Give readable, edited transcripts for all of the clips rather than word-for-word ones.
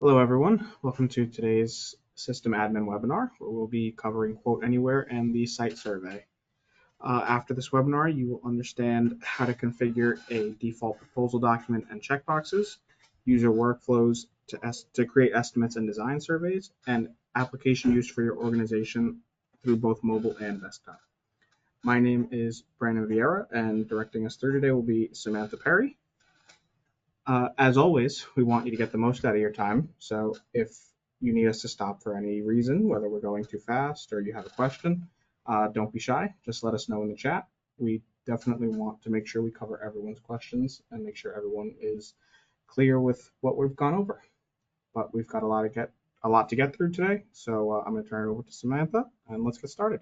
Hello, everyone. Welcome to today's System Admin webinar, where we'll be covering QuoteAnywhere and the site survey. After this webinar, you will understand how to configure a default proposal document and checkboxes, user workflows to create estimates and design surveys, and application use for your organization through both mobile and desktop. My name is Brandon Vieira, and directing us through today will be Samantha Perry. As always, we want you to get the most out of your time. So if you need us to stop for any reason, whether we're going too fast or you have a question, don't be shy. Just let us know in the chat. We definitely want to make sure we cover everyone's questions and make sure everyone is clear with what we've gone over. But we've got a lot to get through today. So I'm going to turn it over to Samantha and let's get started.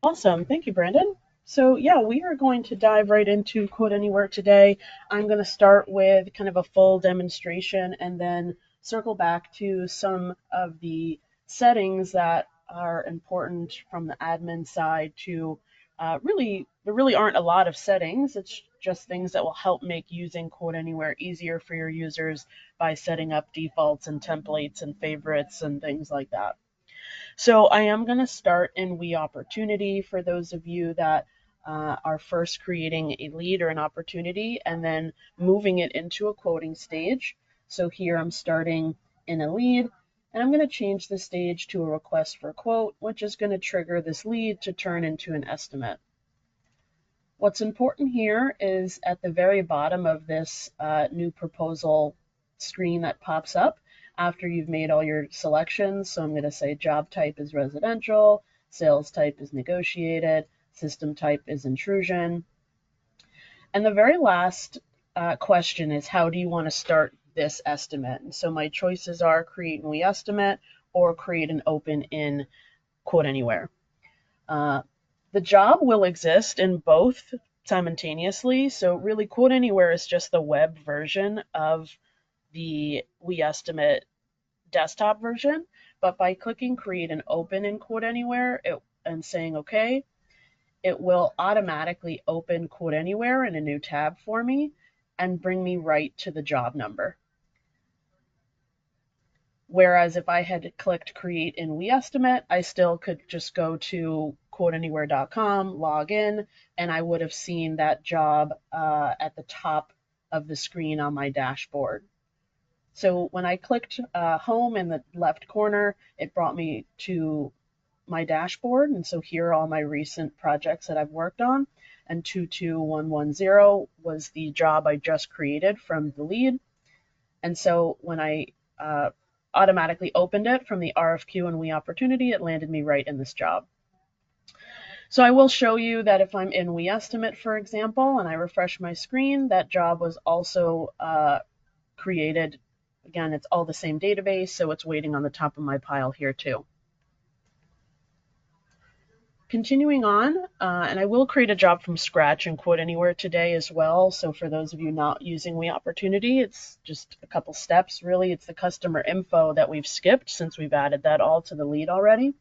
Awesome. Thank you, Brandon. So yeah, we are going to dive right into QuoteAnywhere today. I'm going to start with kind of a full demonstration and then circle back to some of the settings that are important from the admin side to there really aren't a lot of settings. It's just things that will help make using QuoteAnywhere easier for your users by setting up defaults and templates and favorites and things like that. So I am going to start in We Opportunity for those of you that are first creating a lead or an opportunity and then moving it into a quoting stage. So here I'm starting in a lead and I'm going to change the stage to a request for quote, which is going to trigger this lead to turn into an estimate. What's important here is at the very bottom of this new proposal screen that pops up after you've made all your selections. So I'm going to say job type is residential, sales type is negotiated, system type is intrusion. And the very last question is how do you want to start this estimate? And so my choices are create and we estimate or create an open in QuoteAnywhere. The job will exist in both simultaneously. So really QuoteAnywhere is just the web version of the We Estimate desktop version. But by clicking create and open in QuoteAnywhere and saying OK, it will automatically open QuoteAnywhere in a new tab for me and bring me right to the job number. Whereas if I had clicked create in We Estimate, I still could just go to quoteanywhere.com, log in, and I would have seen that job at the top of the screen on my dashboard. So when I clicked home in the left corner, it brought me to my dashboard. And so here are all my recent projects that I've worked on. And 22110 was the job I just created from the lead. And so when I automatically opened it from the RFQ and We Opportunity, it landed me right in this job. So I will show you that if I'm in We Estimate, for example, and I refresh my screen, that job was also created. Again, it's all the same database, so it's waiting on the top of my pile here too. Continuing on, and I will create a job from scratch in QuoteAnywhere today as well. So for those of you not using We Opportunity, it's just a couple steps. Really, it's the customer info that we've skipped since we've added that all to the lead already.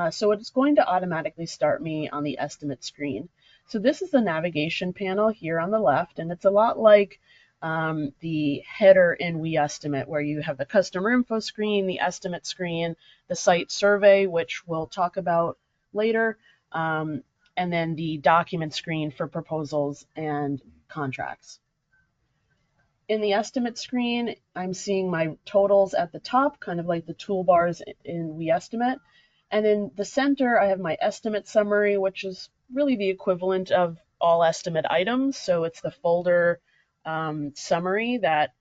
So it's going to automatically start me on the estimate screen. So this is the navigation panel here on the left, and it's a lot like the header in We Estimate, where you have the customer info screen, the estimate screen, the site survey, which we'll talk about later, and then the document screen for proposals and contracts. In the estimate screen, I'm seeing my totals at the top, kind of like the toolbars in We Estimate. And in the center, I have my estimate summary, which is really the equivalent of all estimate items. So it's the folder summary that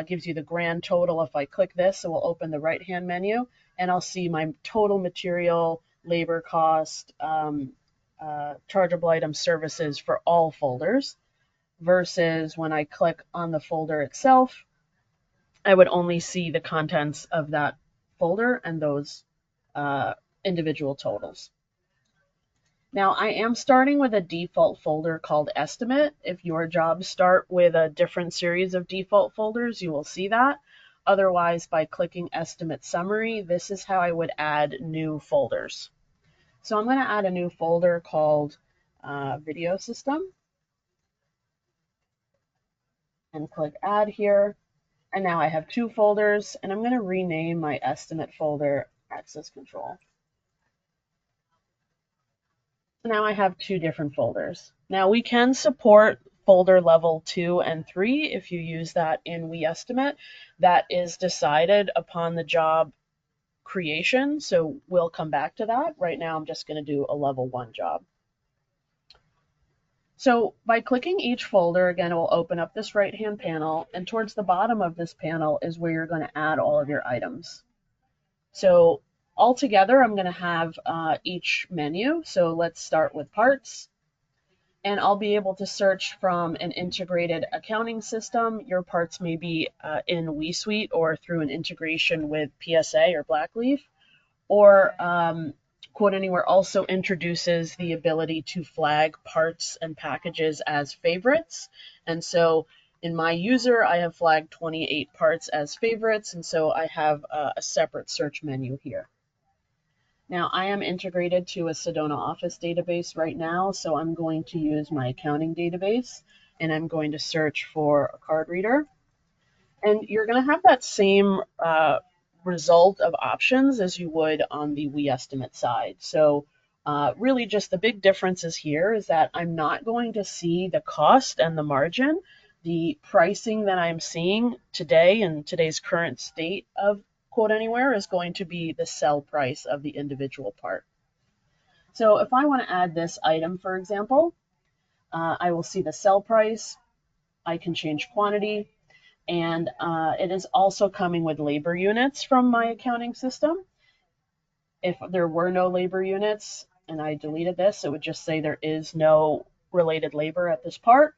gives you the grand total. If I click this, it will open the right-hand menu, and I'll see my total material, labor cost, chargeable item services for all folders, versus when I click on the folder itself, I would only see the contents of that folder and those individual totals. Now I am starting with a default folder called Estimate. If your jobs start with a different series of default folders, you will see that. Otherwise, by clicking Estimate Summary, this is how I would add new folders. So I'm going to add a new folder called Video System and click Add here. And now I have two folders, and I'm going to rename my estimate folder access control. So now I have two different folders. Now we can support folder level 2 and 3 if you use that in WeEstimate. That is decided upon the job creation, so we'll come back to that. Right now I'm just going to do a level 1 job. So by clicking each folder, again, it will open up this right-hand panel, and towards the bottom of this panel is where you're going to add all of your items. So altogether, I'm going to have each menu. So let's start with parts. And I'll be able to search from an integrated accounting system. Your parts may be in WeSuite or through an integration with PSA or Blackleaf, or QuoteAnywhere also introduces the ability to flag parts and packages as favorites. And so in my user, I have flagged 28 parts as favorites, and so I have a separate search menu here. Now I am integrated to a Sedona Office database right now, so I'm going to use my accounting database, and I'm going to search for a card reader. And you're going to have that same result of options as you would on the WeEstimate side. So really just the big differences here is that I'm not going to see the cost and the margin. The pricing that I'm seeing today in today's current state of QuoteAnywhere is going to be the sell price of the individual part. So if I want to add this item, for example, I will see the sell price. I can change quantity. And it is also coming with labor units from my accounting system. If there were no labor units and I deleted this, it would just say there is no related labor at this part.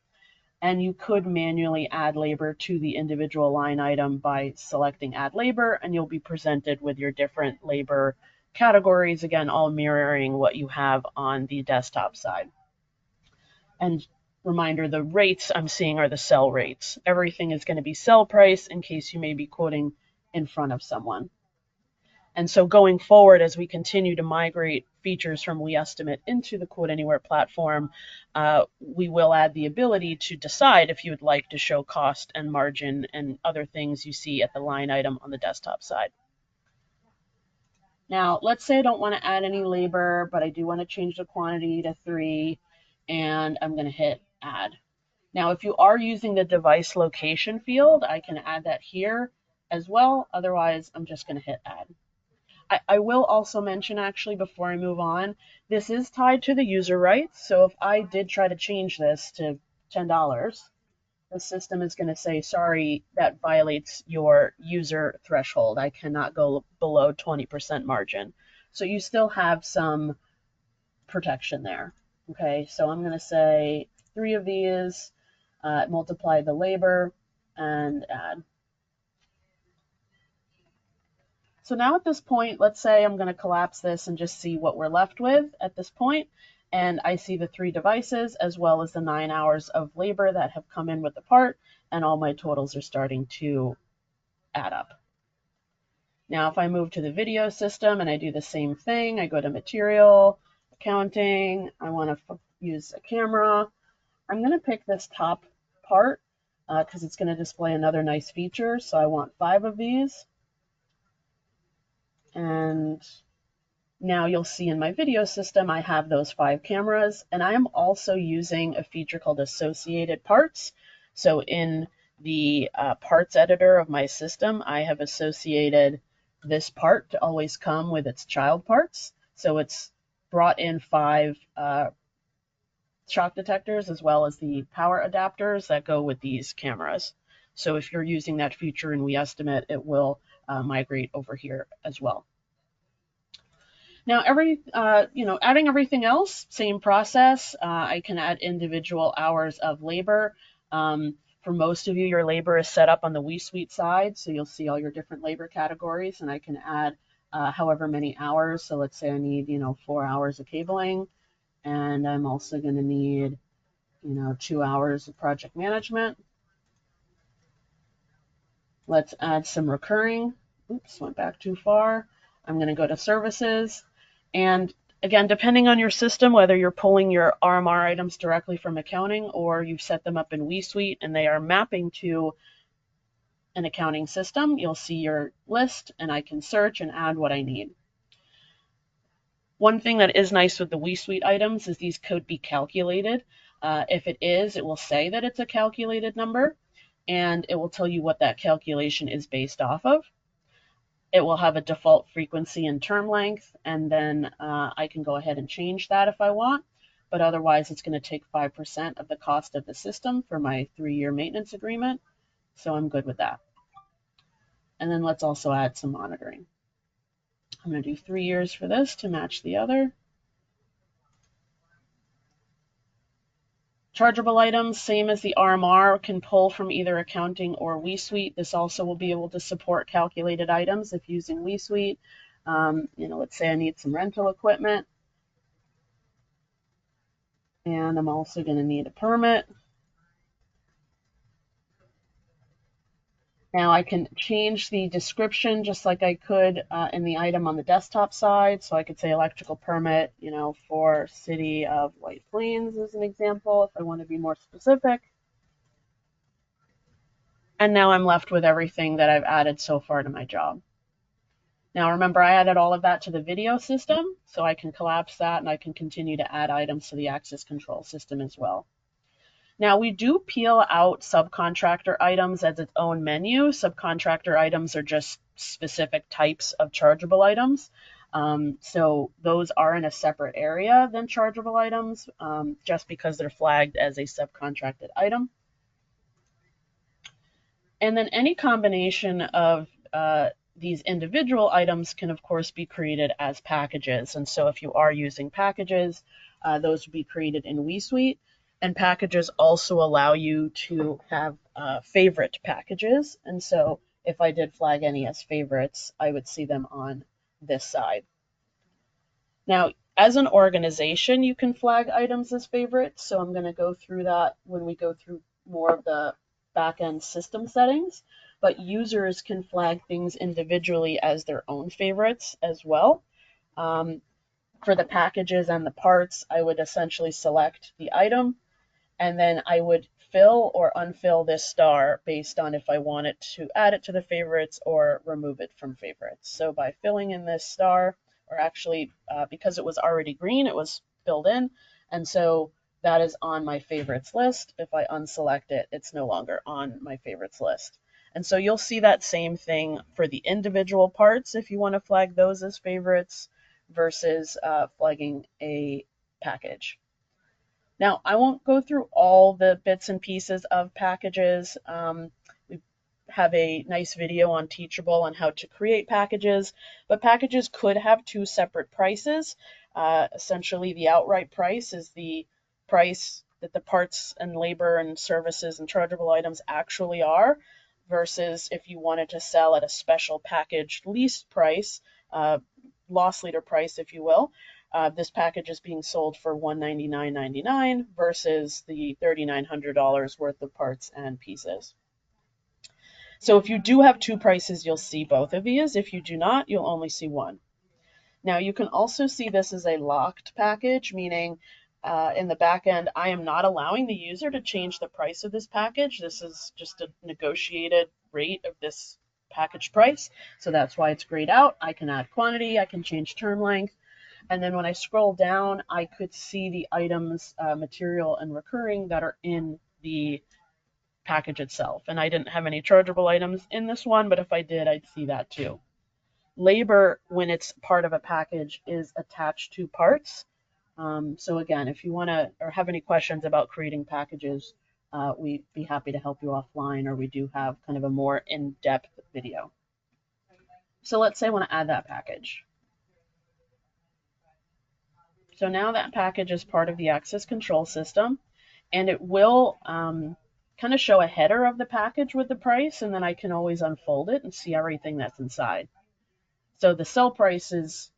And you could manually add labor to the individual line item by selecting add labor, and you'll be presented with your different labor categories, again, all mirroring what you have on the desktop side. And reminder, the rates I'm seeing are the sell rates. Everything is going to be sell price in case you may be quoting in front of someone. And so going forward, as we continue to migrate features from WeEstimate into the QuoteAnywhere platform, we will add the ability to decide if you would like to show cost and margin and other things you see at the line item on the desktop side. Now, let's say I don't want to add any labor, but I do want to change the quantity to 3, and I'm going to hit add. Now, if you are using the device location field, I can add that here as well. Otherwise, I'm just going to hit add. I will also mention, actually, before I move on, this is tied to the user rights. So if I did try to change this to $10, the system is going to say, sorry, that violates your user threshold. I cannot go below 20% margin. So you still have some protection there. Okay, so I'm going to say 3 of these, multiply the labor, and add. So now at this point, let's say I'm going to collapse this and just see what we're left with at this point. And I see the 3 devices as well as the 9 hours of labor that have come in with the part, and all my totals are starting to add up. Now, if I move to the video system and I do the same thing, I go to material, accounting, I want to use a camera. I'm going to pick this top part because it's going to display another nice feature. So I want 5 of these. And now you'll see in my video system, I have those 5 cameras, and I am also using a feature called associated parts. So in the parts editor of my system, I have associated this part to always come with its child parts. So it's brought in 5 shock detectors as well as the power adapters that go with these cameras. So if you're using that feature in WeEstimate, it will migrate over here as well. Now, adding everything else, same process. I can add individual hours of labor. For most of you, your labor is set up on the WeSuite side, so you'll see all your different labor categories, and I can add however many hours. So let's say I need, 4 hours of cabling, and I'm also going to need, 2 hours of project management. Let's add some recurring. Oops, went back too far. I'm going to go to services. And again, depending on your system, whether you're pulling your RMR items directly from accounting or you've set them up in WeSuite and they are mapping to an accounting system, you'll see your list and I can search and add what I need. One thing that is nice with the WeSuite items is these could be calculated. If it is, it will say that it's a calculated number, and it will tell you what that calculation is based off of. It will have a default frequency and term length, and then I can go ahead and change that if I want. But otherwise, it's going to take 5% of the cost of the system for my 3-year maintenance agreement. So I'm good with that. And then let's also add some monitoring. I'm going to do 3 years for this to match the other. Chargeable items, same as the RMR, can pull from either accounting or WeSuite. This also will be able to support calculated items if using WeSuite. Let's say I need some rental equipment, and I'm also going to need a permit. Now I can change the description just like I could in the item on the desktop side. So I could say electrical permit, for City of White Plains as an example, if I want to be more specific. And now I'm left with everything that I've added so far to my job. Now remember, I added all of that to the video system, so I can collapse that and I can continue to add items to the access control system as well. Now we do peel out subcontractor items as its own menu. Subcontractor items are just specific types of chargeable items. So those are in a separate area than chargeable items, just because they're flagged as a subcontracted item. And then any combination of these individual items can, of course, be created as packages. And so if you are using packages, those would be created in WeSuite. And packages also allow you to have favorite packages. And so if I did flag any as favorites, I would see them on this side. Now, as an organization, you can flag items as favorites. So I'm going to go through that when we go through more of the back-end system settings. But users can flag things individually as their own favorites as well. For the packages and the parts, I would essentially select the item, and then I would fill or unfill this star based on if I wanted to add it to the favorites or remove it from favorites. So by filling in this star, or actually because it was already green, it was filled in, and so that is on my favorites list. If I unselect it, it's no longer on my favorites list. And so you'll see that same thing for the individual parts if you want to flag those as favorites versus flagging a package. Now, I won't go through all the bits and pieces of packages. We have a nice video on Teachable on how to create packages, but packages could have two separate prices. Essentially, the outright price is the price that the parts and labor and services and chargeable items actually are, versus if you wanted to sell at a special package lease price, loss leader price, if you will. This package is being sold for $199.99 versus the $3,900 worth of parts and pieces. So if you do have two prices, you'll see both of these. If you do not, you'll only see one. Now you can also see this as a locked package, meaning in the back end, I am not allowing the user to change the price of this package. This is just a negotiated rate of this package price. So that's why it's grayed out. I can add quantity, I can change term length. And then when I scroll down, I could see the items, material and recurring, that are in the package itself. And I didn't have any chargeable items in this one, but if I did, I'd see that too. Labor, when it's part of a package, is attached to parts. So again, if you want to or have any questions about creating packages, we'd be happy to help you offline, or we do have kind of a more in-depth video. So let's say I want to add that package. So now that package is part of the access control system, and it will kind of show a header of the package with the price, and then I can always unfold it and see everything that's inside. So the sell price is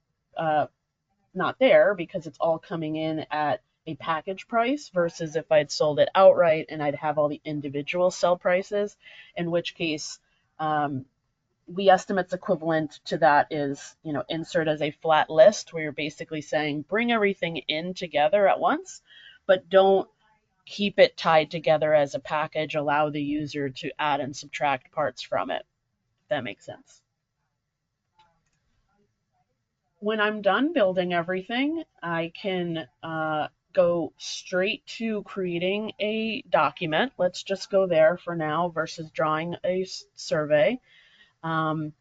not there because it's all coming in at a package price, versus if I'd sold it outright and I'd have all the individual sell prices, in which case we estimates equivalent to that is, insert as a flat list, where you're basically saying bring everything in together at once, but don't keep it tied together as a package, allow the user to add and subtract parts from it, if that makes sense. When I'm done building everything, I can go straight to creating a document. Let's just go there for now versus drawing a survey. And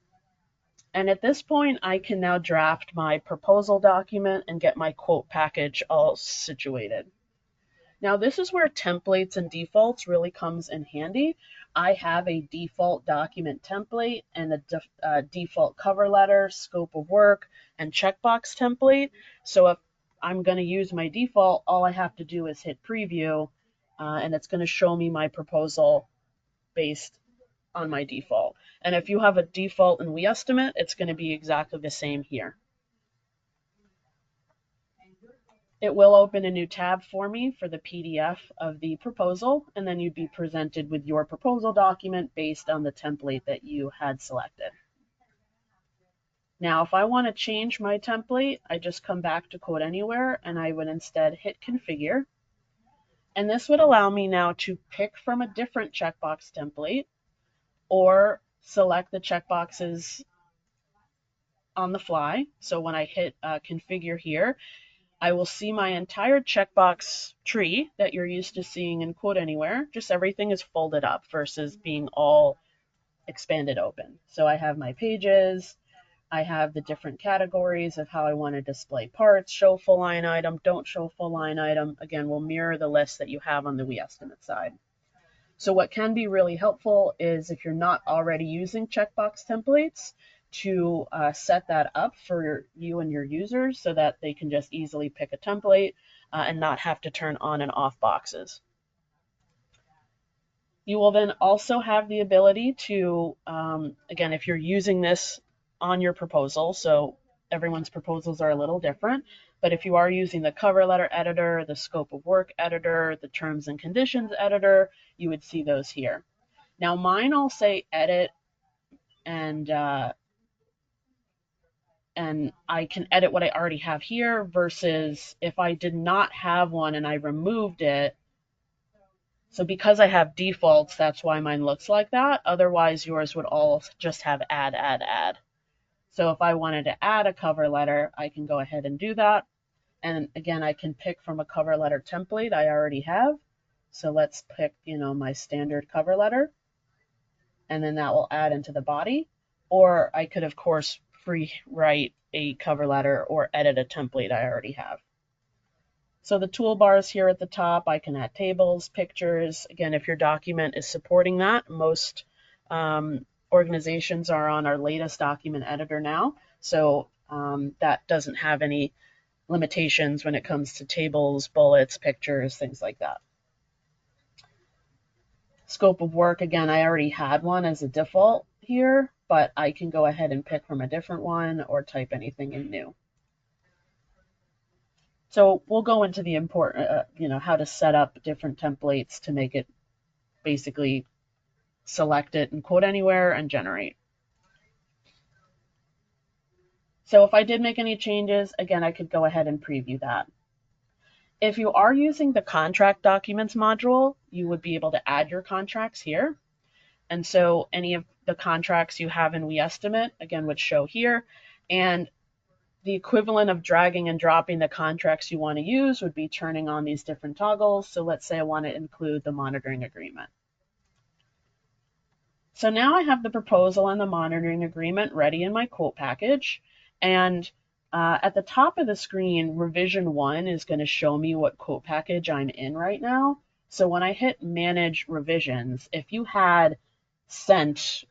at this point, I can now draft my proposal document and get my quote package all situated. Now, this is where templates and defaults really comes in handy. I have a default document template and a default cover letter, scope of work, and checkbox template. So if I'm going to use my default, all I have to do is hit preview, and it's going to show me my proposal based on my default. And if you have a default in WeEstimate, it's going to be exactly the same here. It will open a new tab for me for the PDF of the proposal, and then you'd be presented with your proposal document based on the template that you had selected. Now, if I want to change my template, I just come back to QuoteAnywhere and I would instead hit Configure. And this would allow me now to pick from a different checkbox template or select the checkboxes on the fly. So when I hit Configure here, I will see my entire checkbox tree that you're used to seeing in QuoteAnywhere. Just everything is folded up versus being all expanded open. So I have my pages, I have the different categories of how I want to display parts, show full line item, don't show full line item. Again, we'll mirror the list that you have on the WeEstimate side. So what can be really helpful is if you're not already using checkbox templates, to set that up for you and your users so that they can just easily pick a template and not have to turn on and off boxes. You will then also have the ability to, again, if you're using this on your proposal, so everyone's proposals are a little different, but if you are using the cover letter editor, the scope of work editor, the terms and conditions editor, you would see those here. Now mine all say edit and I can edit what I already have here versus if I did not have one and I removed it. So because I have defaults, that's why mine looks like that. Otherwise, yours would all just have add, add, add. So if I wanted to add a cover letter, I can go ahead and do that. And again, I can pick from a cover letter template I already have. So let's pick, my standard cover letter. And then that will add into the body. Or I could, of course, free write a cover letter or edit a template I already have. So the toolbars here at the top, I can add tables, pictures. Again, if your document is supporting that, most organizations are on our latest document editor now. So that doesn't have any limitations when it comes to tables, bullets, pictures, things like that. Scope of work, again, I already had one as a default here, but I can go ahead and pick from a different one or type anything in new. So we'll go into the important, how to set up different templates to make it basically select it in QuoteAnywhere and generate. So if I did make any changes, again, I could go ahead and preview that. If you are using the contract documents module, you would be able to add your contracts here. And so any of the contracts you have in WeEstimate, again, would show here. And the equivalent of dragging and dropping the contracts you want to use would be turning on these different toggles. So let's say I want to include the monitoring agreement. So now I have the proposal and the monitoring agreement ready in my quote package. And at the top of the screen, revision 1 is going to show me what quote package I'm in right now. So when I hit manage revisions, if you had sent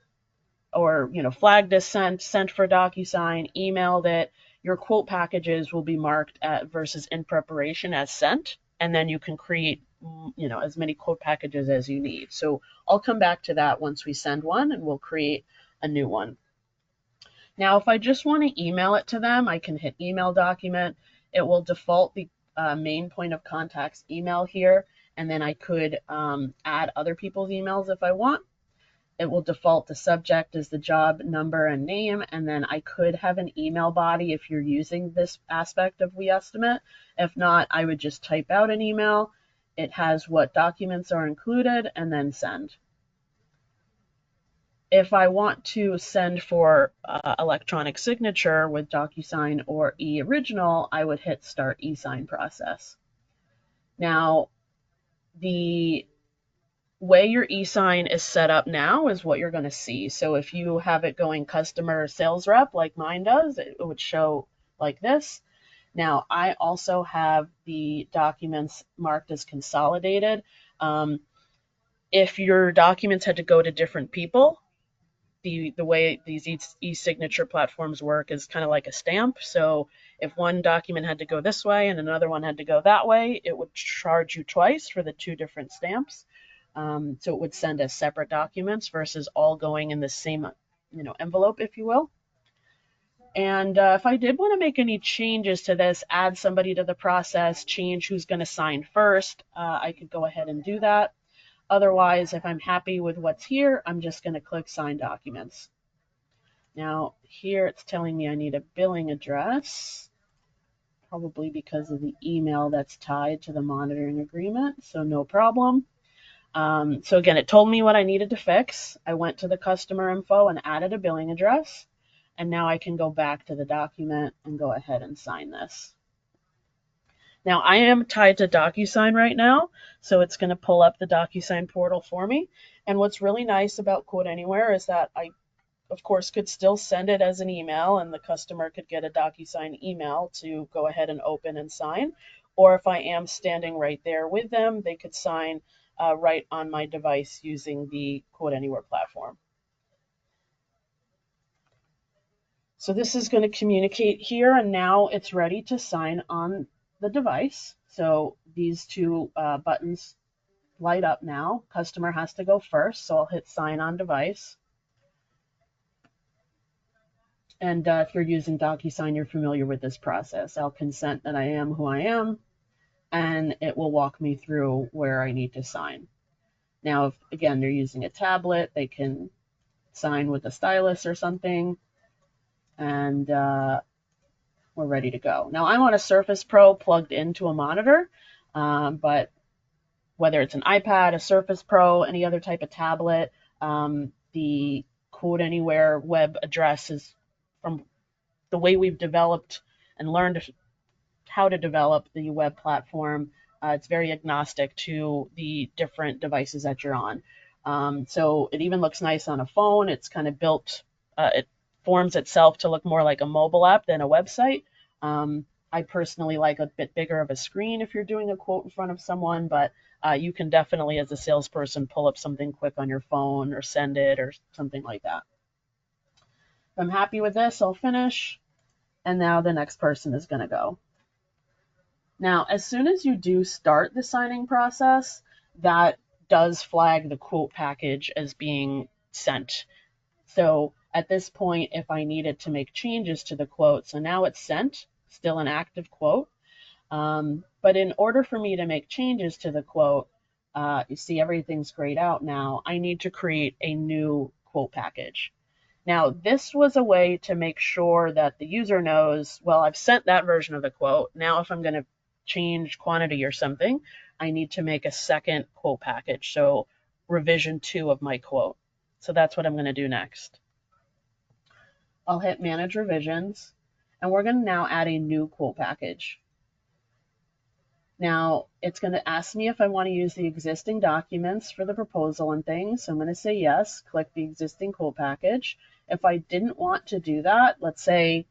or flagged as sent for DocuSign, emailed it, your quote packages will be marked versus in preparation as sent, and then you can create as many quote packages as you need. So I'll come back to that once we send one, and we'll create a new one. Now, if I just want to email it to them, I can hit email document. It will default the main point of contact's email here, and then I could add other people's emails if I want. It will default the subject as the job number and name, and then I could have an email body if you're using this aspect of WeEstimate. If not, I would just type out an email, It has what documents are included, and then send. If I want to send for electronic signature with DocuSign or eOriginal, I would hit Start eSign process. Now, the way your eSign is set up now is what you're going to see. So if you have it going customer sales rep like mine does, it would show like this. Now, I also have the documents marked as consolidated. If your documents had to go to different people, the way these e-signature platforms work is kind of like a stamp. So if one document had to go this way and another one had to go that way, it would charge you twice for the two different stamps. So it would send as separate documents versus all going in the same, envelope, if you will. And if I did want to make any changes to this, add somebody to the process, change who's going to sign first, I could go ahead and do that. Otherwise, if I'm happy with what's here, I'm just going to click Sign Documents. Now, here it's telling me I need a billing address, probably because of the email that's tied to the monitoring agreement, so no problem. So again, it told me what I needed to fix. I went to the customer info and added a billing address, and now I can go back to the document and go ahead and sign this. Now, I am tied to DocuSign right now, so it's going to pull up the DocuSign portal for me. And what's really nice about QuoteAnywhere is that I, of course, could still send it as an email, and the customer could get a DocuSign email to go ahead and open and sign. Or if I am standing right there with them, they could sign right on my device using the QuoteAnywhere platform. So this is going to communicate here, and now it's ready to sign on the device. So these two buttons light up now. Customer has to go first, so I'll hit sign on device. And if you're using DocuSign, you're familiar with this process. I'll consent that I am who I am, and it will walk me through where I need to sign. Now, if, again, they're using a tablet, they can sign with a stylus or something, and we're ready to go. Now, I'm on a Surface Pro plugged into a monitor, but whether it's an iPad, a Surface Pro, any other type of tablet, the QuoteAnywhere web address is, from the way we've developed and learned how to develop the web platform, it's very agnostic to the different devices that you're on. So it even looks nice on a phone. It's kind of built, it forms itself to look more like a mobile app than a website. I personally like a bit bigger of a screen if you're doing a quote in front of someone, but you can definitely, as a salesperson, pull up something quick on your phone or send it or something like that. If I'm happy with this, I'll finish, and now the next person is going to go. Now, as soon as you do start the signing process, that does flag the quote package as being sent. So at this point, if I needed to make changes to the quote, so now it's sent, still an active quote. But in order for me to make changes to the quote, you see everything's grayed out now, I need to create a new quote package. Now, this was a way to make sure that the user knows, well, I've sent that version of the quote. Now, if I'm going to change quantity or something, I need to make a second quote package. So revision 2 of my quote. So that's what I'm going to do next. I'll hit manage revisions, and we're going to now add a new quote package. Now, it's going to ask me if I want to use the existing documents for the proposal and things. So I'm going to say yes, click the existing quote package. If I didn't want to do that, let's say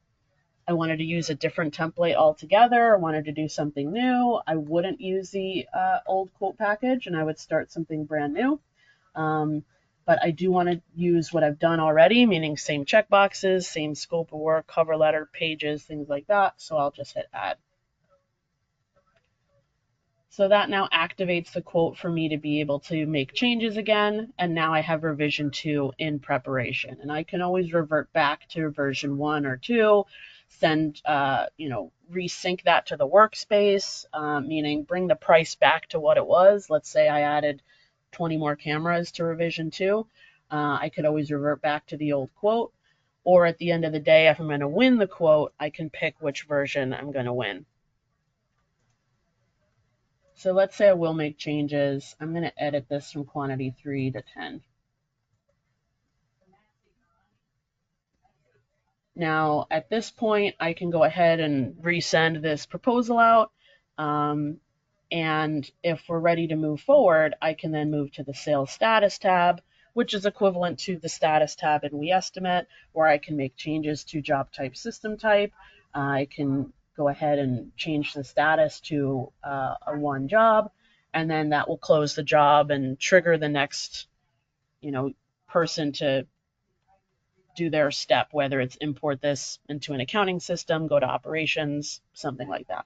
I wanted to use a different template altogether, or wanted to do something new, I wouldn't use the old quote package, and I would start something brand new. But I do want to use what I've done already, meaning same checkboxes, same scope of work, cover letter, pages, things like that. So I'll just hit add. So that now activates the quote for me to be able to make changes again. And now I have revision 2 in preparation. And I can always revert back to version 1 or 2, send, resync that to the workspace, meaning bring the price back to what it was. Let's say I added 20 more cameras to revision 2. I could always revert back to the old quote. Or at the end of the day, if I'm going to win the quote, I can pick which version I'm going to win. So let's say I will make changes. I'm going to edit this from quantity 3 to 10. Now, at this point, I can go ahead and resend this proposal out. And if we're ready to move forward, I can then move to the sales status tab, which is equivalent to the status tab in WeEstimate, where I can make changes to job type, system type. I can go ahead and change the status to a one job, and then that will close the job and trigger the next, person to do their step, whether it's import this into an accounting system, go to operations, something like that.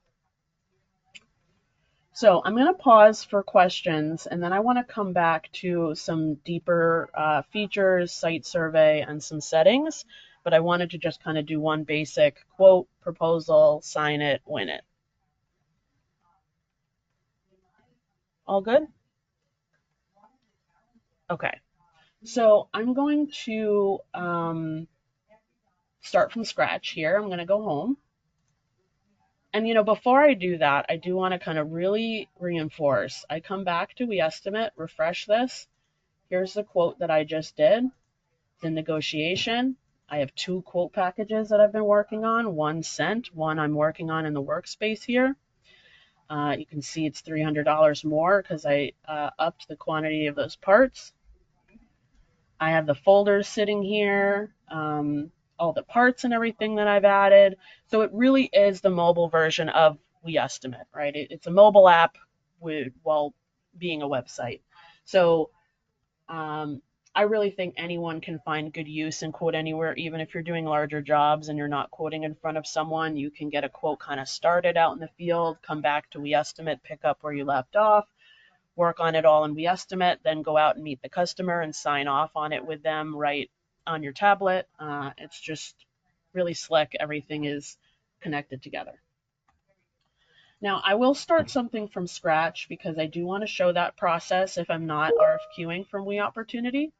So I'm going to pause for questions, and then I want to come back to some deeper features, site survey, and some settings. But I wanted to just kind of do one basic quote, proposal, sign it, win it. All good? Okay. So I'm going to start from scratch here. I'm going to go home. And before I do that, I do want to kind of really reinforce. I come back to WeEstimate, refresh this. Here's the quote that I just did. The negotiation. I have 2 quote packages that I've been working on. One sent, one I'm working on in the workspace here. You can see it's $300 more because I upped the quantity of those parts. I have the folders sitting here, all the parts and everything that I've added. So it really is the mobile version of WeEstimate, right? It's a mobile app while being a website. So I really think anyone can find good use in QuoteAnywhere, even if you're doing larger jobs and you're not quoting in front of someone. You can get a quote kind of started out in the field, come back to WeEstimate, pick up where you left off, work on it all in WeEstimate, then go out and meet the customer and sign off on it with them right on your tablet. It's just really slick. Everything is connected together. Now, I will start something from scratch because I do want to show that process if I'm not RFQing from WeOpportunity.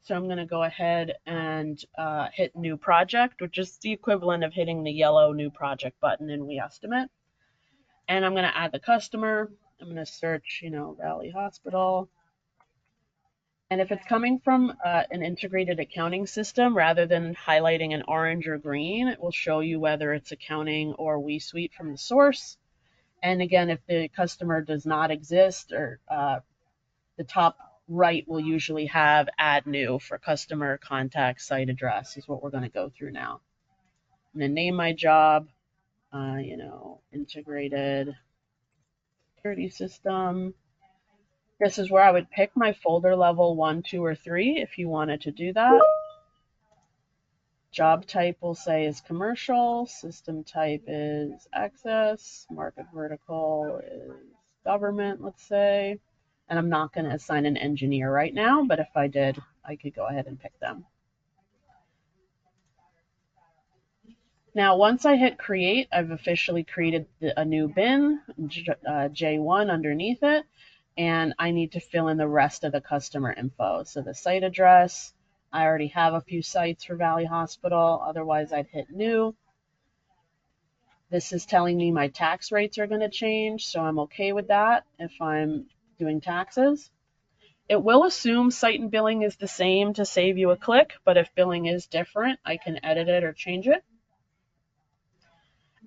So I'm going to go ahead and hit New Project, which is the equivalent of hitting the yellow New Project button in WeEstimate. And I'm going to add the customer. I'm going to search, Valley Hospital. And if it's coming from an integrated accounting system, rather than highlighting an orange or green, it will show you whether it's accounting or WeSuite from the source. And again, if the customer does not exist, or the top right will usually have add new for customer contact site address is what we're going to go through now. I'm going to name my job, integrated security system. This is where I would pick my folder level 1, 2, or 3 if you wanted to do that. Job type we'll say is commercial, system type is access, market vertical is government, let's say. And I'm not going to assign an engineer right now, but if I did, I could go ahead and pick them. Now, once I hit create, I've officially created a new bin, J1 underneath it, and I need to fill in the rest of the customer info. So the site address, I already have a few sites for Valley Hospital, otherwise I'd hit new. This is telling me my tax rates are going to change, so I'm okay with that if I'm doing taxes. It will assume site and billing is the same to save you a click, but if billing is different, I can edit it or change it.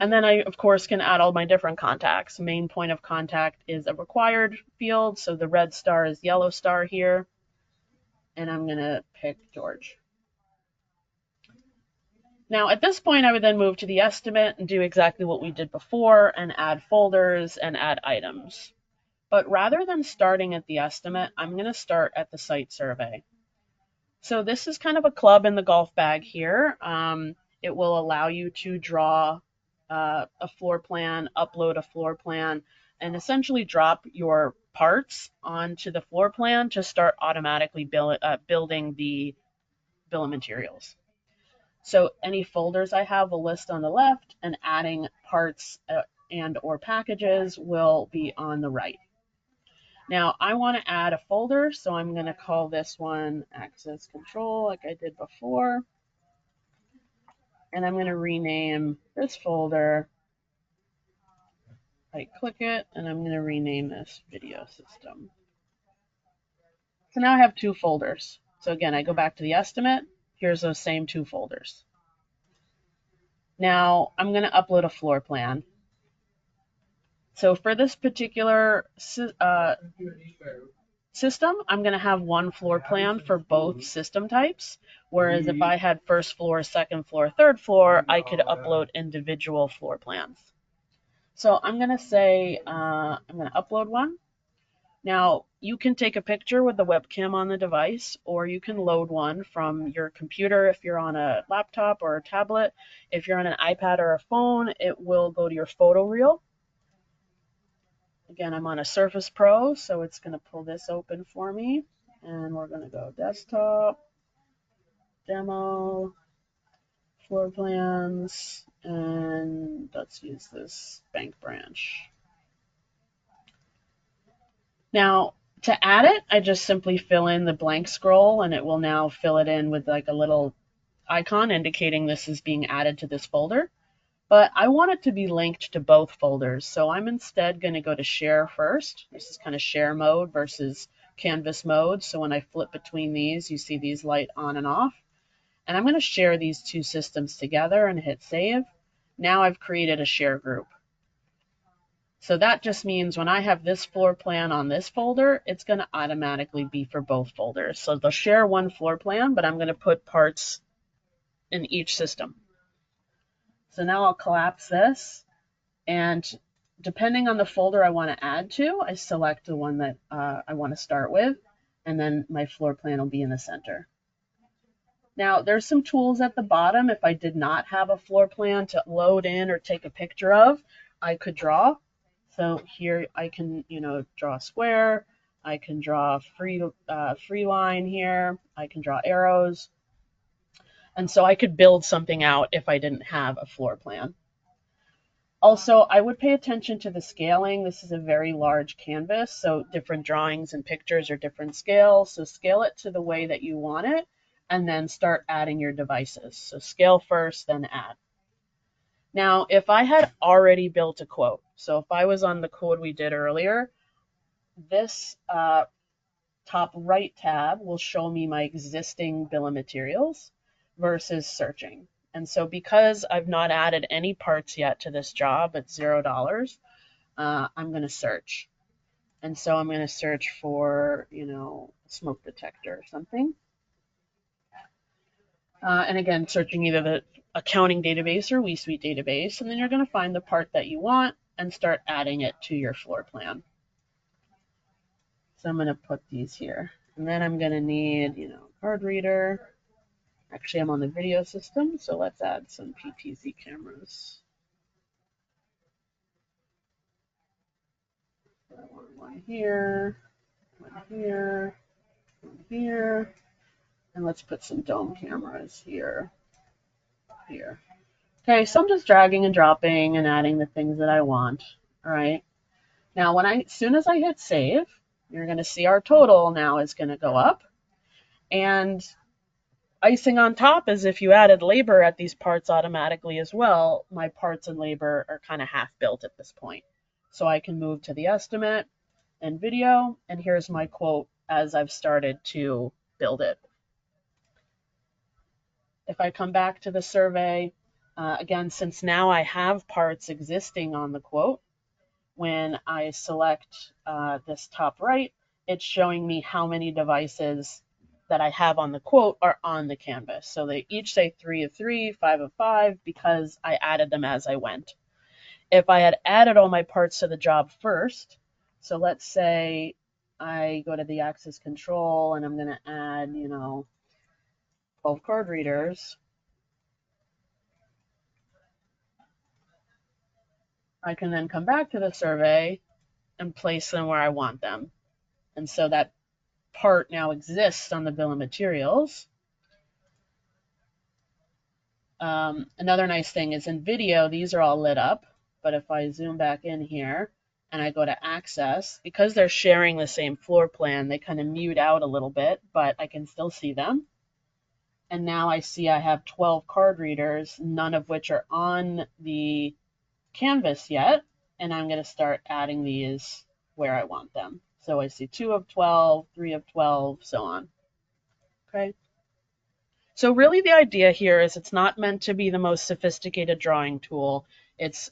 And then I, of course, can add all my different contacts. Main point of contact is a required field, so the red star is yellow star here. And I'm going to pick George. Now, at this point, I would then move to the estimate and do exactly what we did before and add folders and add items. But rather than starting at the estimate, I'm going to start at the site survey. So this is kind of a club in the golf bag here. It will allow you to draw a floor plan, upload a floor plan, and essentially drop your parts onto the floor plan to start automatically building the bill of materials. So any folders I have will list on the left, and adding parts and or packages will be on the right. Now I want to add a folder, so I'm going to call this one access control like I did before. And I'm going to rename this folder Right click it, and I'm going to rename this video system. So now I have two folders. So again, I go back to the estimate. Here's those same two folders. Now I'm going to upload a floor plan. So for this particular system, I'm going to have one floor plan for both system types. Whereas if I had first floor, second floor, third floor, I could upload individual floor plans. So I'm going to say I'm going to upload one. Now, you can take a picture with the webcam on the device, or you can load one from your computer if you're on a laptop or a tablet. If you're on an iPad or a phone, it will go to your photo reel. Again, I'm on a Surface Pro, so it's going to pull this open for me. And we're going to go desktop, demo, floor plans, and let's use this bank branch. Now, to add it, I just simply fill in the blank scroll, and it will now fill it in with like a little icon indicating this is being added to this folder. But I want it to be linked to both folders, so I'm instead going to go to share first. This is kind of share mode versus canvas mode. So when I flip between these, you see these light on and off. And I'm going to share these two systems together and hit save. Now I've created a share group. So that just means when I have this floor plan on this folder, it's going to automatically be for both folders. So they'll share one floor plan, but I'm going to put parts in each system. So now I'll collapse this, and depending on the folder I want to add to, I select the one that I want to start with, and then my floor plan will be in the center. Now, there's some tools at the bottom. If I did not have a floor plan to load in or take a picture of, I could draw. So here I can, draw a square. I can draw a free line here. I can draw arrows. And so I could build something out if I didn't have a floor plan. Also, I would pay attention to the scaling. This is a very large canvas, so different drawings and pictures are different scales. So scale it to the way that you want it, and then start adding your devices. So scale first, then add. Now, if I had already built a quote, so if I was on the quote we did earlier, this top right tab will show me my existing bill of materials versus searching. And so because I've not added any parts yet to this job at $0, I'm going to search. And so I'm going to search for, smoke detector or something. And again, searching either the accounting database or WeSuite database, and then you're going to find the part that you want and start adding it to your floor plan. So I'm going to put these here. And then I'm going to need, card reader. Actually, I'm on the video system, so let's add some PTZ cameras. One here, one here, one here. And let's put some dome cameras here. Okay, so I'm just dragging and dropping and adding the things that I want. All right. Now, as soon as I hit save, you're going to see our total now is going to go up. And icing on top is if you added labor at these parts automatically as well, my parts and labor are kind of half built at this point. So I can move to the estimate and video, and here's my quote as I've started to build it. If I come back to the survey, again, since now I have parts existing on the quote, when I select this top right, it's showing me how many devices that I have on the quote are on the canvas. So they each say 3 of 3, 5 of 5, because I added them as I went. If I had added all my parts to the job first, so let's say I go to the access control and I'm going to add, 12 card readers. I can then come back to the survey and place them where I want them. And so that part now exists on the bill of materials. Another nice thing is in video, these are all lit up. But if I zoom back in here and I go to access, because they're sharing the same floor plan, they kind of mute out a little bit, but I can still see them. And now I see I have 12 card readers, none of which are on the canvas yet. and I'm going to start adding these where I want them. So I see 2 of 12, 3 of 12, so on. Okay. So really the idea here is it's not meant to be the most sophisticated drawing tool. It's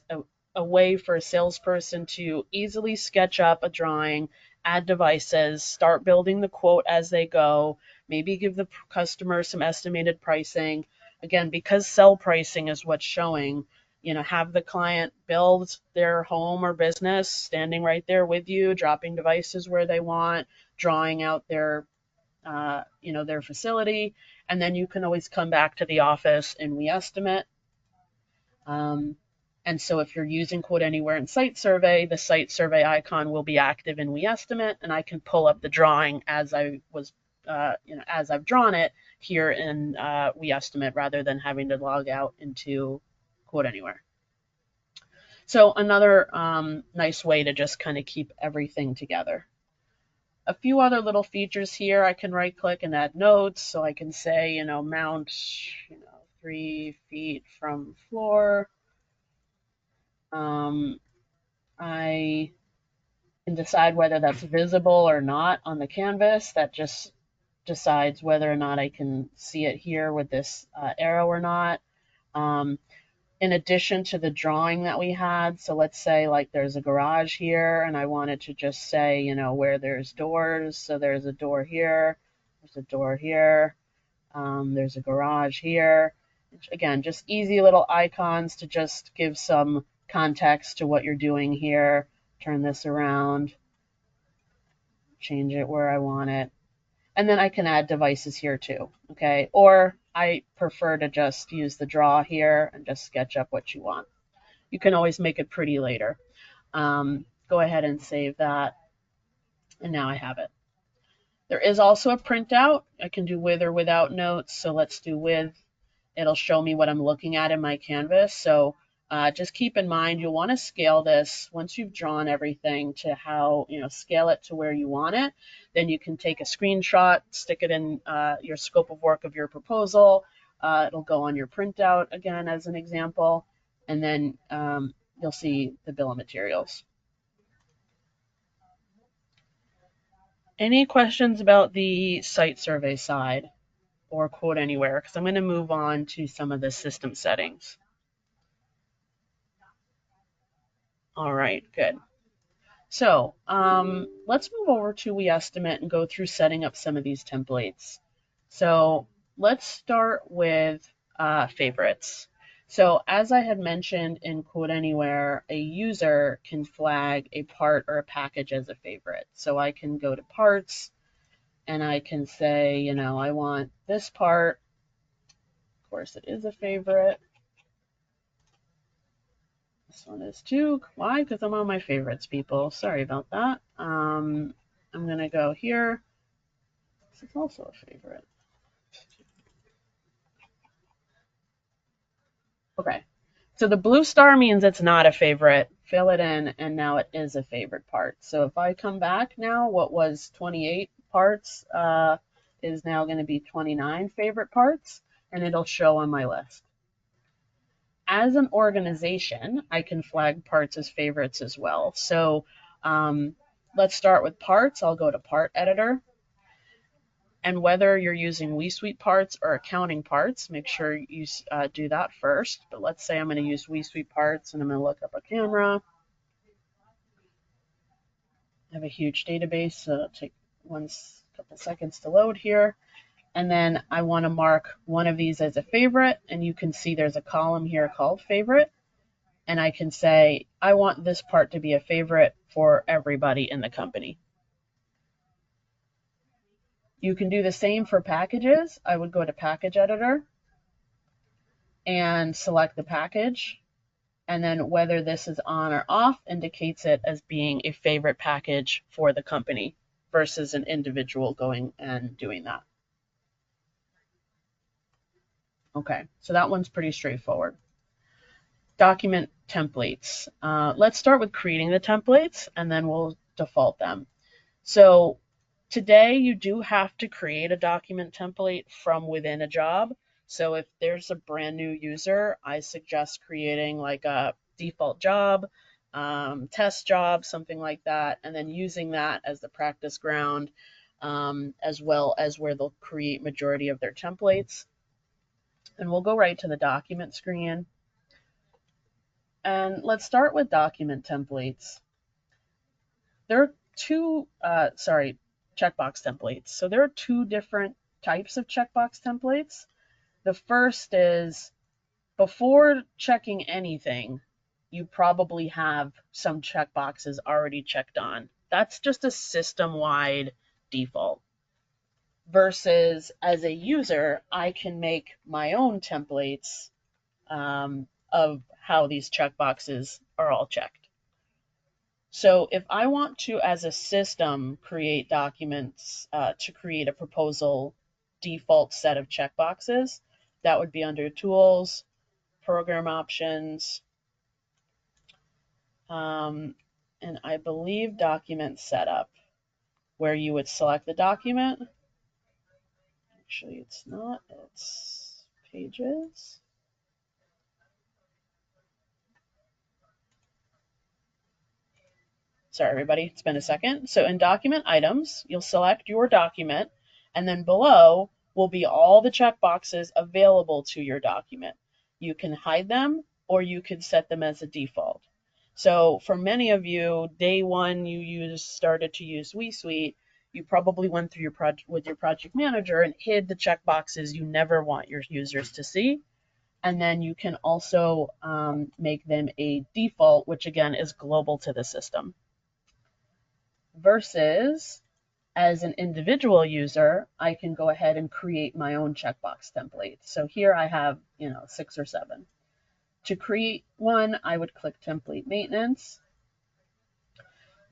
a way for a salesperson to easily sketch up a drawing, add devices, start building the quote as they go, maybe give the customer some estimated pricing. Again, because cell pricing is what's showing, have the client build their home or business standing right there with you, dropping devices where they want, drawing out their facility, and then you can always come back to the office and we-estimate. And so if you're using QuoteAnywhere and Site Survey, the Site Survey icon will be active in we-estimate, and I can pull up the drawing as as I've drawn it here in we-estimate rather than having to log out into QuoteAnywhere. So another nice way to just kind of keep everything together. A few other little features here. I can right click and add notes. So I can say, mount, 3 feet from floor. I can decide whether that's visible or not on the canvas. That just decides whether or not I can see it here with this arrow or not. In addition to the drawing that we had, so let's say like there's a garage here and I wanted to just say, where there's doors. So there's a door here, there's a door here, there's a garage here. Again, just easy little icons to just give some context to what you're doing here. Turn this around, change it where I want it. And then I can add devices here too, okay? Or I prefer to just use the draw here and just sketch up what you want. You can always make it pretty later. Go ahead and save that. And now I have it. There is also a printout. I can do with or without notes. So let's do with. It'll show me what I'm looking at in my canvas. So just keep in mind, you'll want to scale this once you've drawn everything to how, scale it to where you want it. Then you can take a screenshot, stick it in your scope of work of your proposal. It'll go on your printout again as an example. And then you'll see the bill of materials. Any questions about the site survey side or QuoteAnywhere? Because I'm going to move on to some of the system settings. All right, good. So let's move over to we-estimate and go through setting up some of these templates. So let's start with favorites. So as I had mentioned in QuoteAnywhere, a user can flag a part or a package as a favorite. So I can go to parts and I can say, I want this part. Of course, it is a favorite. This one is too. Why? Because I'm on my favorites, people. Sorry about that. I'm going to go here. This is also a favorite. Okay. So the blue star means it's not a favorite. Fill it in, and now it is a favorite part. So if I come back now, what was 28 parts is now going to be 29 favorite parts, and it'll show on my list. As an organization, I can flag parts as favorites as well. So let's start with parts. I'll go to part editor. And whether you're using WeSuite parts or accounting parts, make sure you do that first. But let's say I'm going to use WeSuite parts and I'm going to look up a camera. I have a huge database, so it'll take a couple seconds to load here. And then I want to mark one of these as a favorite, and you can see there's a column here called favorite. And I can say, I want this part to be a favorite for everybody in the company. You can do the same for packages. I would go to package editor and select the package. And then whether this is on or off indicates it as being a favorite package for the company versus an individual going and doing that. Okay, so that one's pretty straightforward. Document templates. Let's start with creating the templates and then we'll default them. So today you do have to create a document template from within a job. So if there's a brand new user, I suggest creating like a default job, test job, something like that, and then using that as the practice ground, as well as where they'll create majority of their templates. And we'll go right to the document screen. And let's start with document templates. There are checkbox templates. So there are two different types of checkbox templates. The first is before checking anything, you probably have some checkboxes already checked on. That's just a system-wide default. Versus as a user, I can make my own templates of how these checkboxes are all checked. So if I want to, as a system, create documents to create a proposal default set of checkboxes, that would be under Tools, Program Options, and I believe Document Setup, where you would select the document. Actually, it's not, it's Pages. Sorry, everybody, it's been a second. So in document items, you'll select your document, and then below will be all the checkboxes available to your document. You can hide them, or you can set them as a default. So for many of you, day one you started to use WeSuite, you probably went through your project with your project manager and hid the checkboxes you never want your users to see. And then you can also make them a default, which again is global to the system. Versus as an individual user, I can go ahead and create my own checkbox template. So here I have, 6 or 7. To create one, I would click Template Maintenance,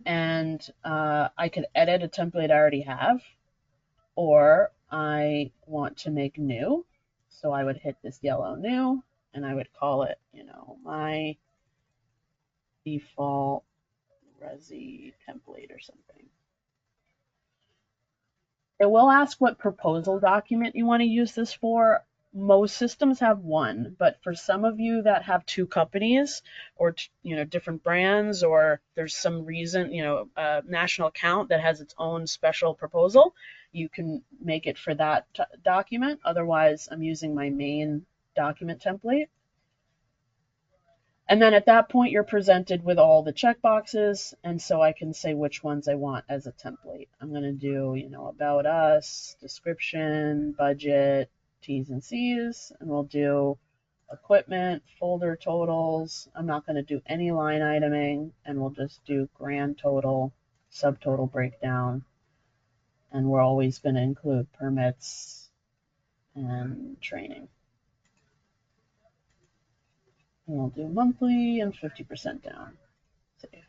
and I could edit a template I already have, or I want to make new. So I would hit this yellow new, and I would call it, my default Resi template or something. It will ask what proposal document you want to use this for. Most systems have one, but for some of you that have two companies or different brands, or there's some reason, a national account that has its own special proposal, you can make it for that document. Otherwise, I'm using my main document template. And then at that point, you're presented with all the checkboxes, and so I can say which ones I want as a template. I'm going to do, about us, description, budget, T's and C's, and we'll do equipment, folder totals. I'm not going to do any line iteming, and we'll just do grand total, subtotal breakdown, and we're always going to include permits and training. And we'll do monthly and 50% down. Save.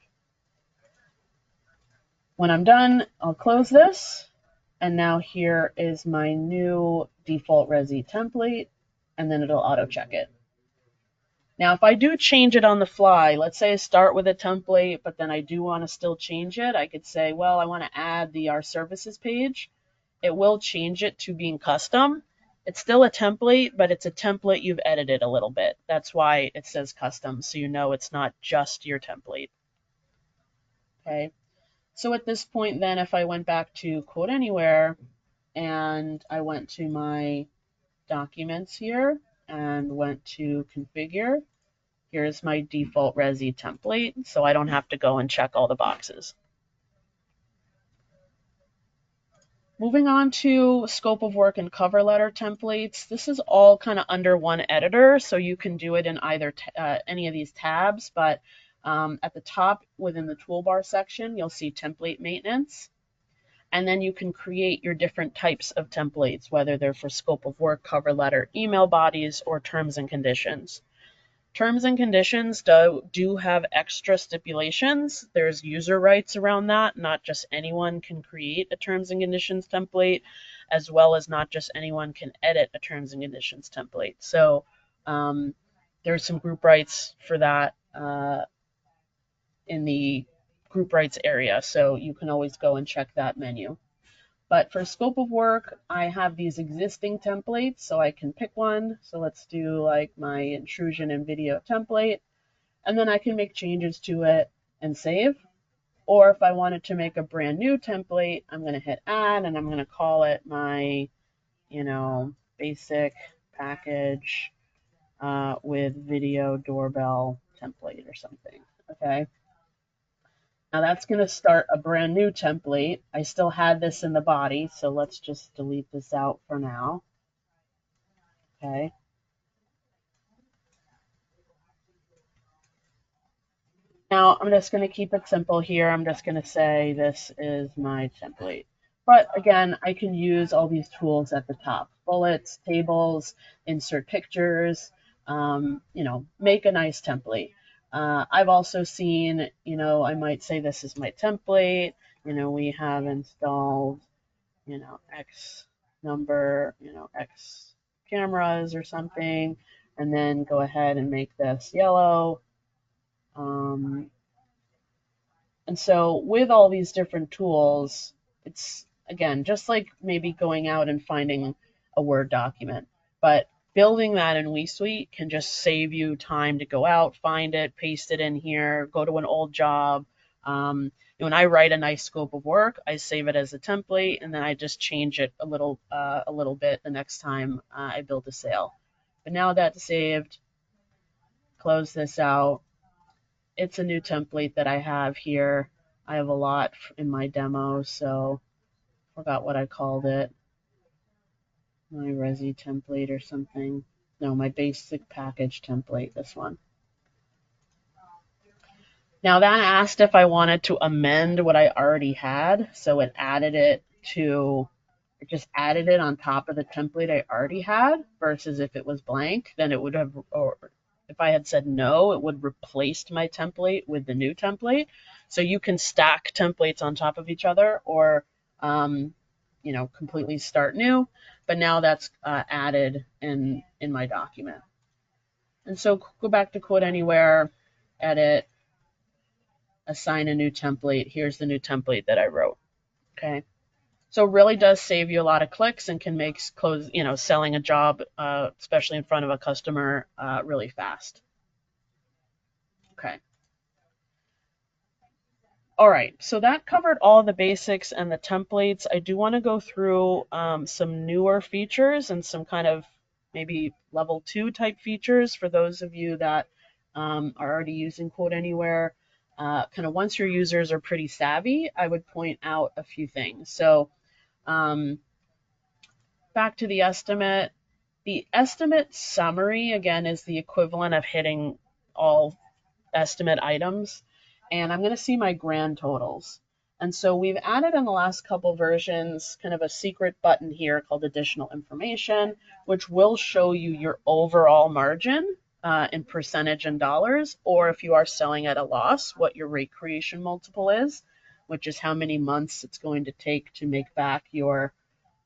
When I'm done, I'll close this. And now here is my new default Resi template, and then it'll auto check it. Now, if I do change it on the fly, let's say I start with a template, but then I do want to still change it, I could say, well, I want to add the Our Services page. It will change it to being custom. It's still a template, but it's a template you've edited a little bit. That's why it says custom, so you know it's not just your template. Okay. So at this point, then, if I went back to QuoteAnywhere and I went to my documents here and went to configure, here's my default Resi template, so I don't have to go and check all the boxes. Moving on to scope of work and cover letter templates. This is all kind of under one editor, so you can do it in either any of these tabs, but at the top within the toolbar section, you'll see template maintenance. And then you can create your different types of templates, whether they're for scope of work, cover letter, email bodies, or terms and conditions. Terms and conditions do have extra stipulations. There's user rights around that. Not just anyone can create a terms and conditions template, as well as not just anyone can edit a terms and conditions template. So there's some group rights for that in the group rights area, so you can always go and check that menu. But for scope of work, I have these existing templates, so I can pick one. So let's do like my intrusion and video template, and then I can make changes to it and save. Or if I wanted to make a brand new template, I'm going to hit add and I'm going to call it my, basic package with video doorbell template or something. Okay. Now that's going to start a brand new template. I still had this in the body, so let's just delete this out for now. Okay. Now I'm just going to keep it simple here. I'm just going to say this is my template. But again, I can use all these tools at the top: bullets, tables, insert pictures, make a nice template. I've also seen, I might say this is my template. We have installed, X number, X cameras or something, and then go ahead and make this yellow. Um, and so with all these different tools, it's again just like maybe going out and finding a Word document, but building that in WeSuite can just save you time to go out, find it, paste it in here, go to an old job. When I write a nice scope of work, I save it as a template, and then I just change it a little bit the next time I build a sale. But now that's saved, close this out. It's a new template that I have here. I have a lot in my demo, so forgot what I called it. My Resi template or something. No, my basic package template, this one. Now that asked if I wanted to amend what I already had, so it just added it on top of the template I already had, versus if it was blank, then it would have, or if I had said no, it would replace my template with the new template. So you can stack templates on top of each other, or completely start new. But now that's added in my document. And so go back to QuoteAnywhere, edit, assign a new template. Here's the new template that I wrote. Okay. So it really does save you a lot of clicks and can make selling a job, especially in front of a customer, really fast. Okay. All right, so that covered all the basics and the templates. I do want to go through some newer features and some kind of maybe level 2 type features for those of you that are already using QuoteAnywhere. Kind of once your users are pretty savvy, I would point out a few things. So back to the estimate. The estimate summary, again, is the equivalent of hitting all estimate items, and I'm going to see my grand totals. And so we've added in the last couple versions kind of a secret button here called additional information, which will show you your overall margin in percentage and dollars, or if you are selling at a loss, what your rate creation multiple is, which is how many months it's going to take to make back your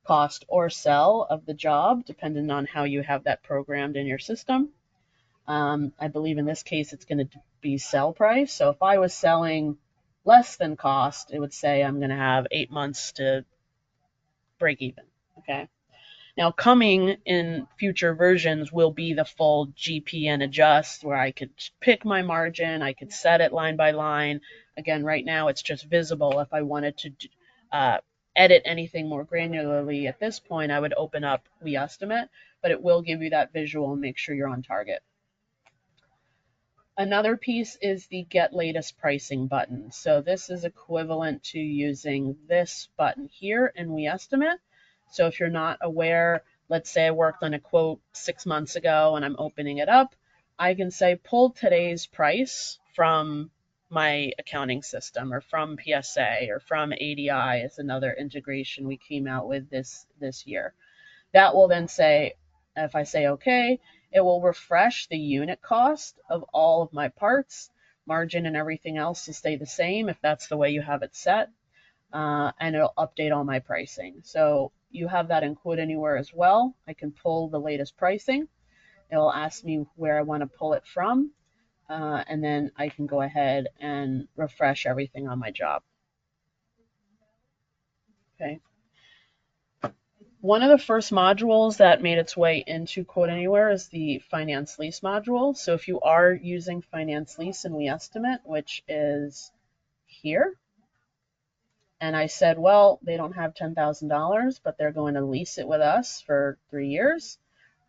cost or sell of the job, depending on how you have that programmed in your system. I believe in this case it's going to be sell price. So if I was selling less than cost, it would say I'm going to have 8 months to break even. Okay. Now, coming in future versions will be the full GPN adjust, where I could pick my margin, I could set it line by line. Again, right now it's just visible. If I wanted to edit anything more granularly at this point, I would open up WeEstimate, but it will give you that visual and make sure you're on target. Another piece is the Get Latest Pricing button. So this is equivalent to using this button here in WeEstimate. So if you're not aware, let's say I worked on a quote 6 months ago and I'm opening it up, I can say pull today's price from my accounting system, or from PSA, or from ADI is another integration we came out with this year. That will then say, if I say okay, it will refresh the unit cost of all of my parts. Margin and everything else will stay the same if that's the way you have it set, and it'll update all my pricing. So you have that in QuoteAnywhere as well. I can pull the latest pricing. It'll ask me where I want to pull it from, and then I can go ahead and refresh everything on my job. Okay. One of the first modules that made its way into QuoteAnywhere is the finance lease module. So if you are using finance lease and we estimate, which is here, and I said, well, they don't have $10,000, but they're going to lease it with us for 3 years.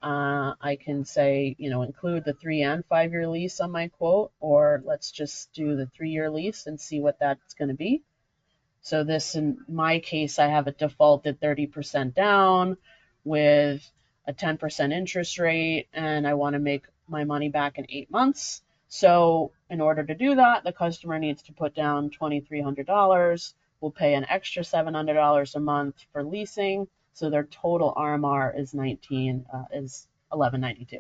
I can say, include the 3 and 5 year lease on my quote, or let's just do the 3 year lease and see what that's going to be. So this, in my case, I have it defaulted 30% down with a 10% interest rate, and I want to make my money back in 8 months. So in order to do that, the customer needs to put down $2,300. We'll pay an extra $700 a month for leasing. So their total RMR is 1192.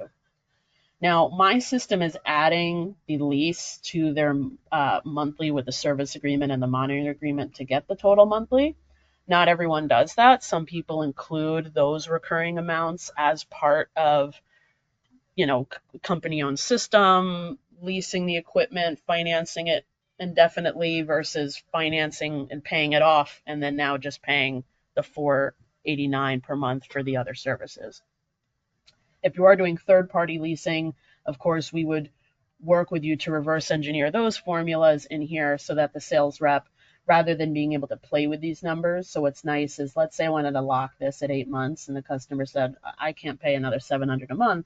Now, my system is adding the lease to their monthly with the service agreement and the monitoring agreement to get the total monthly. Not everyone does that. Some people include those recurring amounts as part of, company-owned system, leasing the equipment, financing it indefinitely versus financing and paying it off, and then now just paying the $489 per month for the other services. If you are doing third-party leasing, of course, we would work with you to reverse engineer those formulas in here so that the sales rep, rather than being able to play with these numbers, so what's nice is, let's say I wanted to lock this at 8 months and the customer said, I can't pay another $700 a month.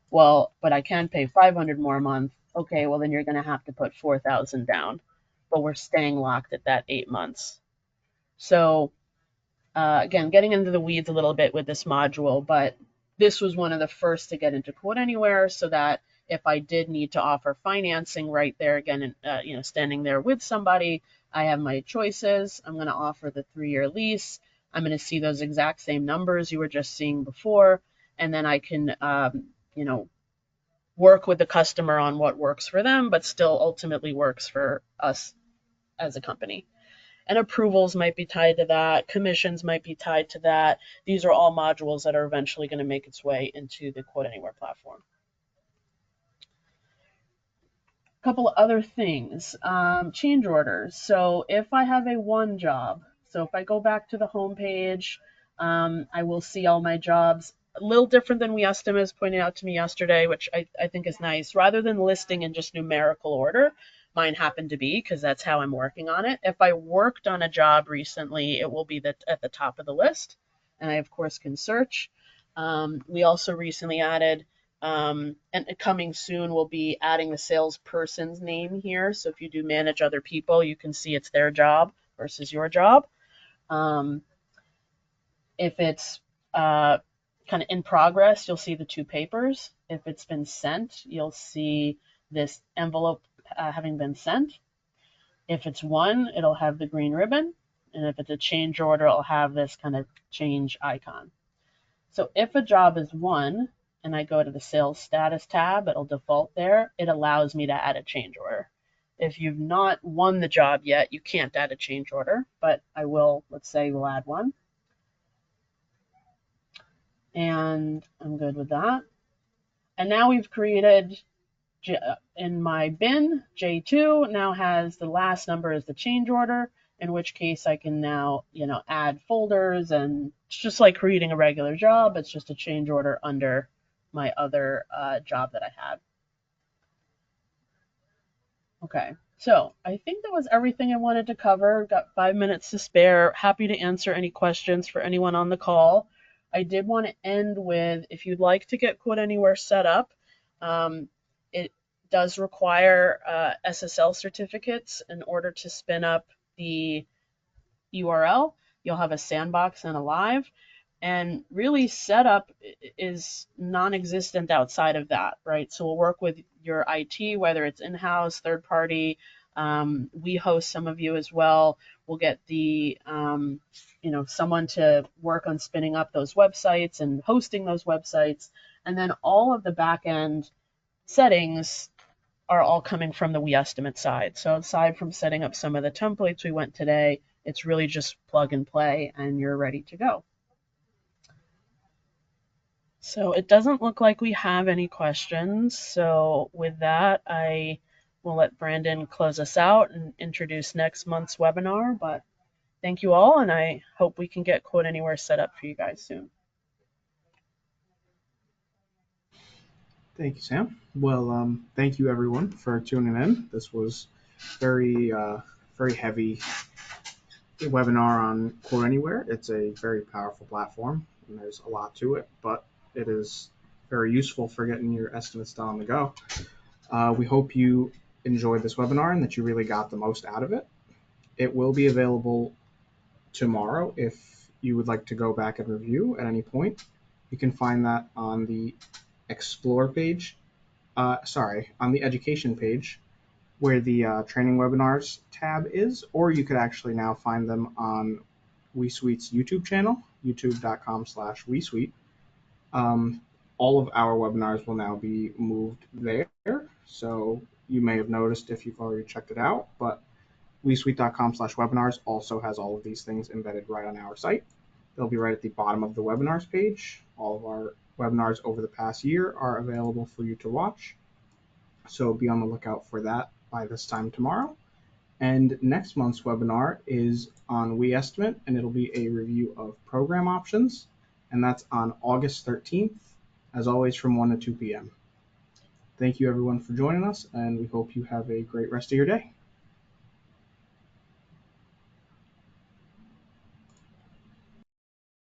Well, but I can pay $500 more a month. Okay, well then you're going to have to put $4,000 down, but we're staying locked at that 8 months. So again, getting into the weeds a little bit with this module, but this was one of the first to get into QuoteAnywhere, so that if I did need to offer financing right there, again, standing there with somebody, I have my choices. I'm going to offer the 3 year lease. I'm going to see those exact same numbers you were just seeing before, and then I can, work with the customer on what works for them, but still ultimately works for us as a company. And approvals might be tied to that, commissions might be tied to that. These are all modules that are eventually going to make its way into the QuoteAnywhere platform. A couple of other things, change orders. So if I have a one job, so if I go back to the home page, I will see all my jobs. A little different than WeEstimate pointed out to me yesterday, which I think is nice. Rather than listing in just numerical order, mine happened to be, because that's how I'm working on it. If I worked on a job recently, it will be at the top of the list. And I, of course, can search. We also recently added, and coming soon, we'll be adding the salesperson's name here. So if you do manage other people, you can see it's their job versus your job. If it's kind of in progress, you'll see the 2 papers. If it's been sent, you'll see this envelope having been sent. If it's won, it'll have the green ribbon. And if it's a change order, it'll have this kind of change icon. So if a job is won and I go to the sales status tab, it'll default there. It allows me to add a change order. If you've not won the job yet, you can't add a change order, but I will, let's say we'll add one. And I'm good with that. And now we've created, in my bin, J2 now has the last number as the change order, in which case I can now, add folders, and it's just like creating a regular job. It's just a change order under my other job that I had. Okay, so I think that was everything I wanted to cover. Got 5 minutes to spare. Happy to answer any questions for anyone on the call. I did want to end with, if you'd like to get QuoteAnywhere set up, it does require SSL certificates in order to spin up the URL. You'll have a sandbox and a live, and really setup is non-existent outside of that, right? So we'll work with your IT, whether it's in-house, third party. We host some of you as well. We'll get the someone to work on spinning up those websites and hosting those websites, and then all of the back end settings are all coming from the WeEstimate side. So aside from setting up some of the templates we went today, it's really just plug and play and you're ready to go. So it doesn't look like we have any questions. So with that, I will let Brandon close us out and introduce next month's webinar. But Thank you all, and I hope we can get Quote Anywhere set up for you guys soon. Thank you, Sam. Well, thank you everyone for tuning in. This was very, very heavy webinar on QuoteAnywhere. It's a very powerful platform, and there's a lot to it, but it is very useful for getting your estimates done on the go. We hope you enjoyed this webinar and that you really got the most out of it. It will be available tomorrow if you would like to go back and review at any point. You can find that on the Explore page, on the Education page where the training webinars tab is, or you could actually now find them on WeSuite's YouTube channel, youtube.com/WeSuite. Um, all of our webinars will now be moved there, so you may have noticed if you've already checked it out, but WeSuite.com/webinars also has all of these things embedded right on our site. They'll be right at the bottom of the webinars page. All of our webinars over the past year are available for you to watch. So be on the lookout for that by this time tomorrow. And next month's webinar is on WeEstimate, and it'll be a review of program options, and that's on August 13th, as always from 1 to 2 p.m. Thank you everyone for joining us, and we hope you have a great rest of your day.